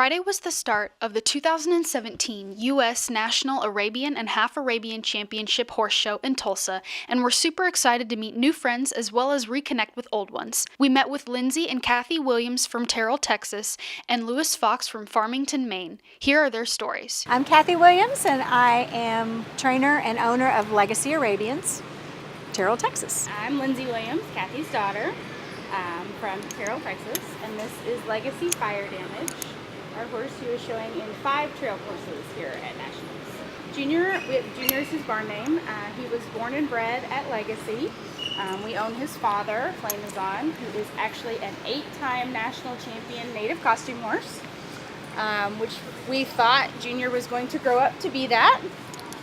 Friday was the start of the 2017 U.S. National Arabian and Half Arabian Championship Horse Show in Tulsa, and we're super excited to meet new friends as well as reconnect with old ones. We met with Lindsay and Kathy Williams from Terrell, Texas, and Lewis Fox from Farmington, Maine. Here are their stories. I'm Kathy Williams, and I am trainer and owner of Legacy Arabians, Terrell, Texas. I'm Lindsay Williams, Kathy's daughter, from Terrell, Texas, and this is Legacy Fire Damage, our horse who is showing in 5 trail courses here at Nationals. Junior, we have Junior is his barn name. He was born and bred at Legacy. We own his father, Flamazon, who is actually an 8-time national champion native costume horse, which we thought Junior was going to grow up to be that.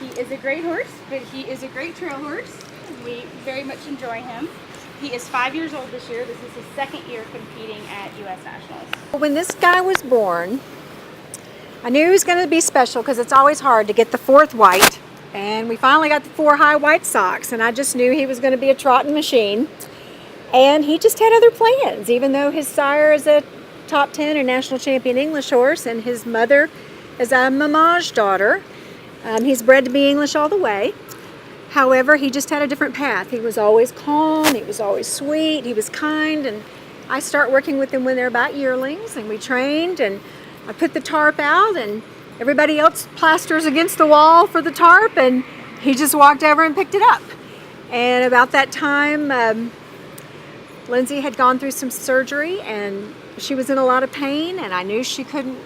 He is a great horse, but he is a great trail horse. We very much enjoy him. He is 5 years old this year. This is his 2nd year competing at U.S. Nationals. When this guy was born, I knew he was going to be special because it's always hard to get the 4th white, and we finally got the 4 high white socks, and I just knew he was going to be a trotting machine. And he just had other plans, even though his sire is a top 10 and national champion English horse, and his mother is a Mamage daughter. He's bred to be English all the way. However, he just had a different path. He was always calm, he was always sweet, he was kind, and I start working with him when they're about yearlings, and we trained, and I put the tarp out, and everybody else plasters against the wall for the tarp, and he just walked over and picked it up. And about that time, Lindsay had gone through some surgery, and she was in a lot of pain, and I knew she couldn't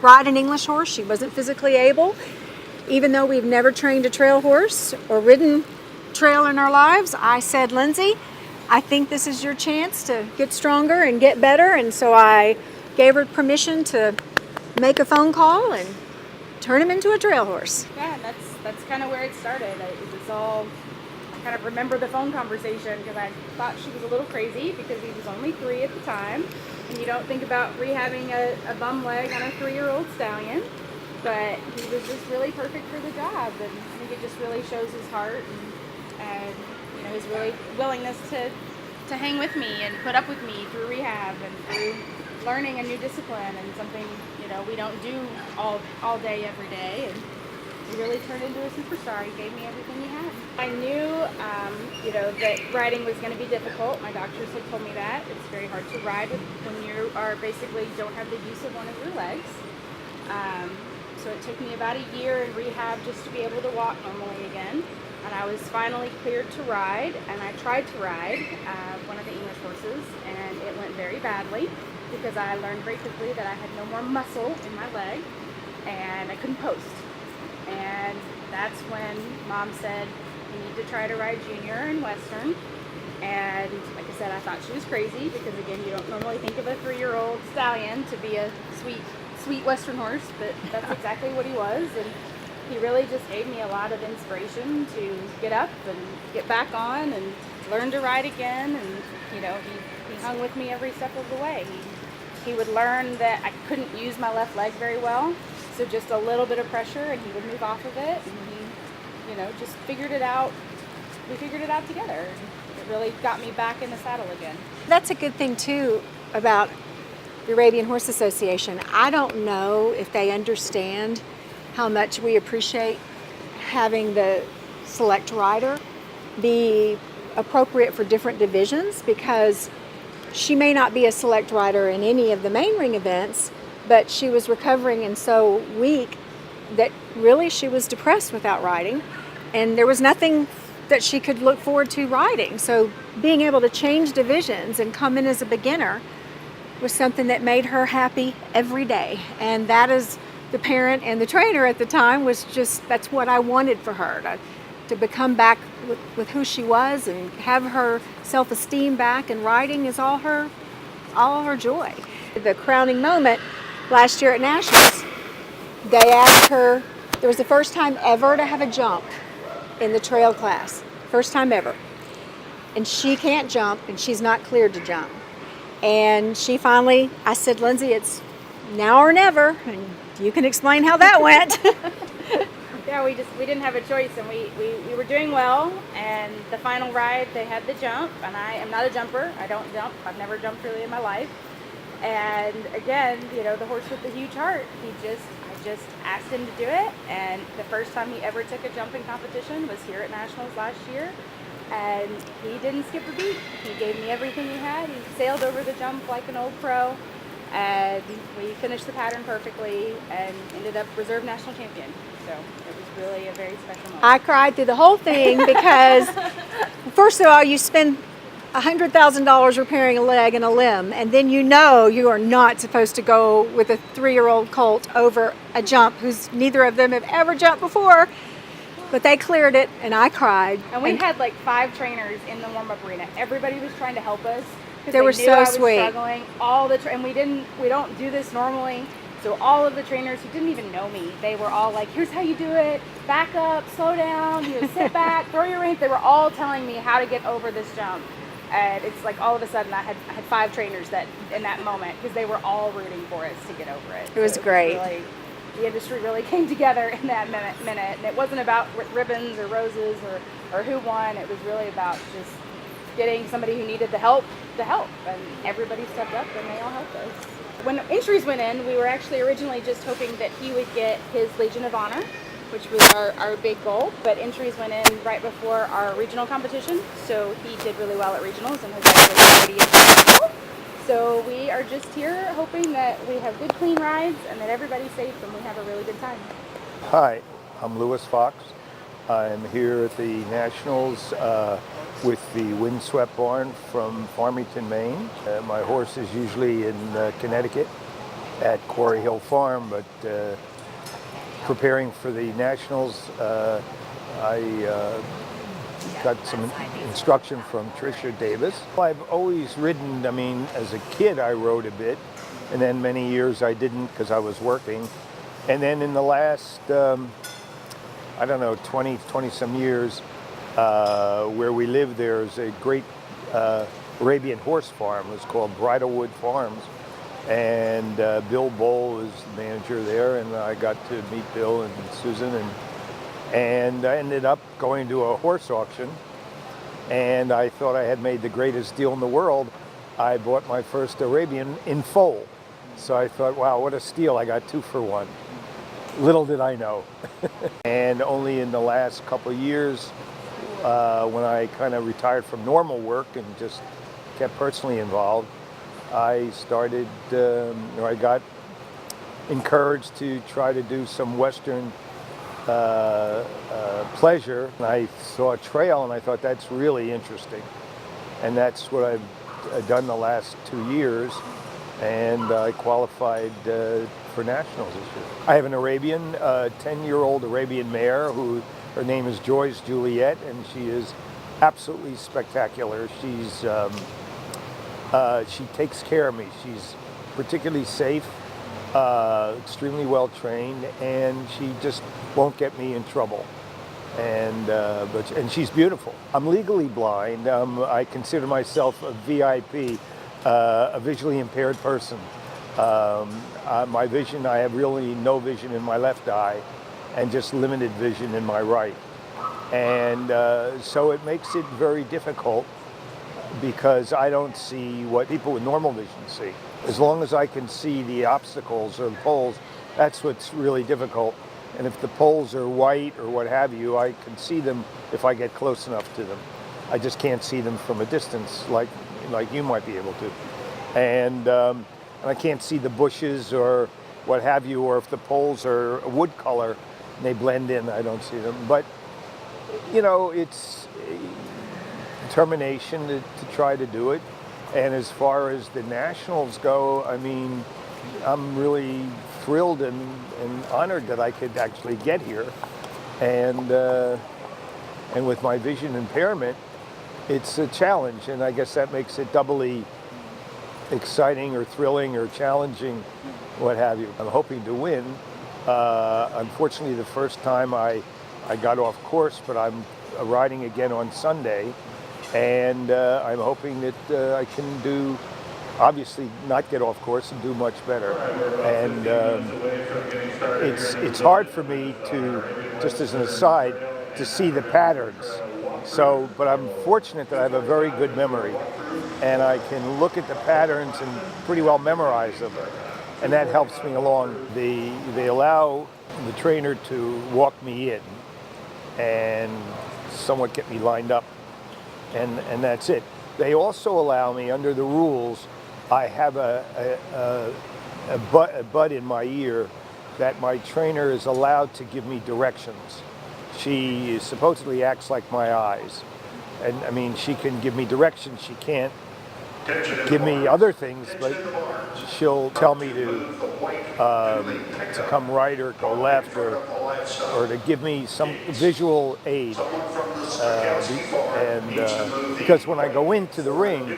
ride an English horse. She wasn't physically able. Even though we've never trained a trail horse or ridden trail in our lives, I said, Lindsay, I think this is your chance to get stronger and get better. And so I gave her permission to make a phone call and turn him into a trail horse. Yeah, that's kind of where it started. It was all, I kind of remember the phone conversation because I thought she was a little crazy because he was only 3 at the time. And you don't think about rehabbing a bum leg on a 3-year-old stallion. But he was just really perfect for the job, and I think it just really shows his heart and you know, his really willingness to hang with me and put up with me through rehab and through learning a new discipline and something we don't do all day every day. And he really turned into a superstar. He gave me everything he had. I knew that riding was going to be difficult. My doctors had told me that it's very hard to ride when you are basically don't have the use of one of your legs. So it took me about a year in rehab just to be able to walk normally again. And I was finally cleared to ride, and I tried to ride one of the English horses, and it went very badly because I learned very quickly that I had no more muscle in my leg, and I couldn't post. And that's when Mom said, you need to try to ride Junior in Western. And like I said, I thought she was crazy because, again, you don't normally think of a 3-year-old stallion to be a sweet Western horse, but that's exactly what he was. And he really just gave me a lot of inspiration to get up and get back on and learn to ride again. And he hung with me every step of the way. He would learn that I couldn't use my left leg very well, so just a little bit of pressure and he would move off of it, and he just figured it out. We figured it out together. It really got me back in the saddle again. That's a good thing too about the Arabian Horse Association. I don't know if they understand how much we appreciate having the select rider be appropriate for different divisions, because she may not be a select rider in any of the main ring events, but she was recovering and so weak that really she was depressed without riding, and there was nothing that she could look forward to riding. So being able to change divisions and come in as a beginner was something that made her happy every day. And that, is the parent and the trainer at the time, was just, that's what I wanted for her, to become back with who she was and have her self-esteem back, and riding is all her joy. The crowning moment last year at Nationals, they asked her, there was the first time ever to have a jump in the trail class, first time ever. And she can't jump, and she's not cleared to jump. And she finally, I said, Lindsay, it's now or never, and you can explain how that went. Yeah, we didn't have a choice, and we were doing well, and the final ride, they had the jump, and I am not a jumper. I don't jump. I've never jumped really in my life. And again, the horse with the huge heart, I just asked him to do it. And the first time he ever took a jumping competition was here at Nationals last year. And he didn't skip a beat. He gave me everything he had. He sailed over the jump like an old pro. And we finished the pattern perfectly and ended up reserve national champion. So it was really a very special moment. I cried through the whole thing because, first of all, you spend $100,000 repairing a leg and a limb, and then you are not supposed to go with a 3-year-old colt over a jump who's neither of them have ever jumped before. But they cleared it, and I cried. And we had like 5 trainers in the warm-up arena. Everybody was trying to help us. They were knew so I was sweet. Struggling. And we don't do this normally. So all of the trainers who didn't even know me, they were all like, "Here's how you do it. Back up, slow down, sit back, throw your reins." They were all telling me how to get over this jump. And it's like all of a sudden I had 5 trainers that in that moment, because they were all rooting for us to get over it. It was great. The industry really came together in that minute, and it wasn't about ribbons or roses or who won. It was really about just getting somebody who needed the help, and everybody stepped up and they all helped us. When entries went in, we were actually originally just hoping that he would get his Legion of Honor, which was our big goal, but entries went in right before our regional competition, so he did really well at regionals and has actually already entered. So we are just here hoping that we have good, clean rides and that everybody's safe and we have a really good time. Hi, I'm Lewis Fox. I'm here at the Nationals with the Windswept Barn from Farmington, Maine. My horse is usually in Connecticut at Quarry Hill Farm, but preparing for the Nationals, I got some instruction from Tricia Davis. I've always ridden, as a kid I rode a bit, and then many years I didn't because I was working. And then in the last, 20 some years, where we live, there's a great Arabian horse farm. It's called Bridlewood Farms. And Bill Bowl is the manager there, and I got to meet Bill and Susan, and I ended up going to a horse auction, and I thought I had made the greatest deal in the world. I bought my first Arabian in foal. So I thought, wow, what a steal. I got 2 for 1. Little did I know. And only in the last couple of years, when I kind of retired from normal work and just kept personally involved, I started, I got encouraged to try to do some Western pleasure. And I saw a trail and I thought that's really interesting. And that's what I've done the last 2 years. And I qualified for Nationals this year. I have an Arabian, 10-year-old Arabian mare who, her name is Joyce Juliet, and she is absolutely spectacular. She takes care of me. She's particularly safe, extremely well trained, and she just won't get me in trouble. And she's beautiful. I'm legally blind. I consider myself a VIP, a visually impaired person. My vision, I have really no vision in my left eye, and just limited vision in my right. And so it makes it very difficult, because I don't see what people with normal vision see. As long as I can see the obstacles or the poles, that's what's really difficult. And if the poles are white or what have you, I can see them if I get close enough to them. I just can't see them from a distance like you might be able to. And I can't see the bushes or what have you, or if the poles are a wood color and they blend in, I don't see them. But, it's determination to try to do it. And as far as the Nationals go, I'm really thrilled and honored that I could actually get here. And with my vision impairment, it's a challenge, and I guess that makes it doubly exciting or thrilling or challenging, what have you. I'm hoping to win. Unfortunately, the first time I got off course, but I'm riding again on Sunday. And I'm hoping that I can do, obviously not get off course and do much better. And it's hard for me to, just as an aside, to see the patterns. So, but I'm fortunate that I have a very good memory, and I can look at the patterns and pretty well memorize them, and that helps me along. They allow the trainer to walk me in and somewhat get me lined up, and that's it. They also allow me, under the rules, I have a bud in my ear that my trainer is allowed to give me directions. She supposedly acts like my eyes. And I mean, she can give me directions. She can't give me other things, but she'll tell me to come right or go left, or to give me some visual aid. Because when I go into the ring,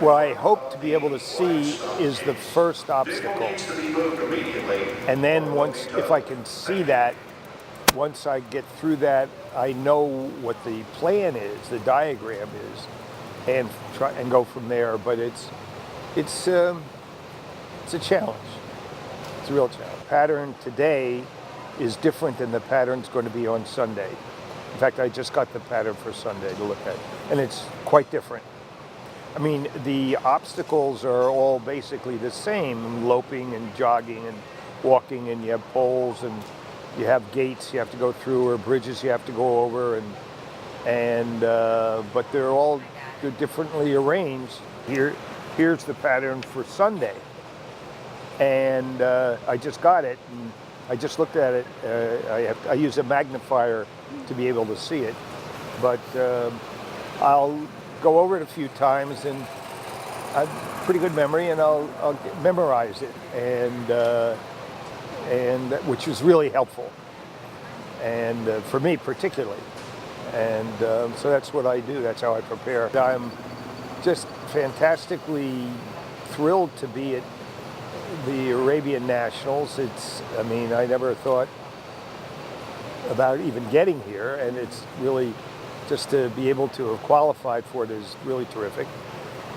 what I hope to be able to see is the first obstacle. And then if I can see that, once I get through that, I know what the plan is, the diagram is, and try and go from there. But it's a challenge. It's a real challenge. Pattern today is different than the pattern's going to be on Sunday. In fact, I just got the pattern for Sunday to look at, and it's quite different. I mean, the obstacles are all basically the same: loping and jogging and walking, and you have poles and you have gates you have to go through, or bridges you have to go over, but they're differently arranged. Here's the pattern for Sunday, and I just got it, and I just looked at it. I use a magnifier to be able to see it, but I'll go over it a few times, and I have pretty good memory, and I'll memorize it, and which is really helpful, and for me particularly, and so that's what I do. That's how I prepare. I'm just fantastically thrilled to be at the Arabian Nationals. I mean, I never thought about even getting here, and it's really just to be able to have qualified for it is really terrific.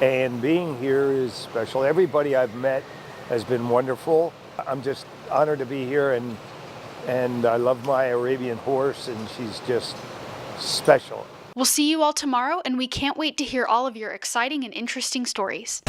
And being here is special. Everybody I've met has been wonderful. I'm just honored to be here, and I love my Arabian horse, and she's just special. We'll see you all tomorrow, and we can't wait to hear all of your exciting and interesting stories.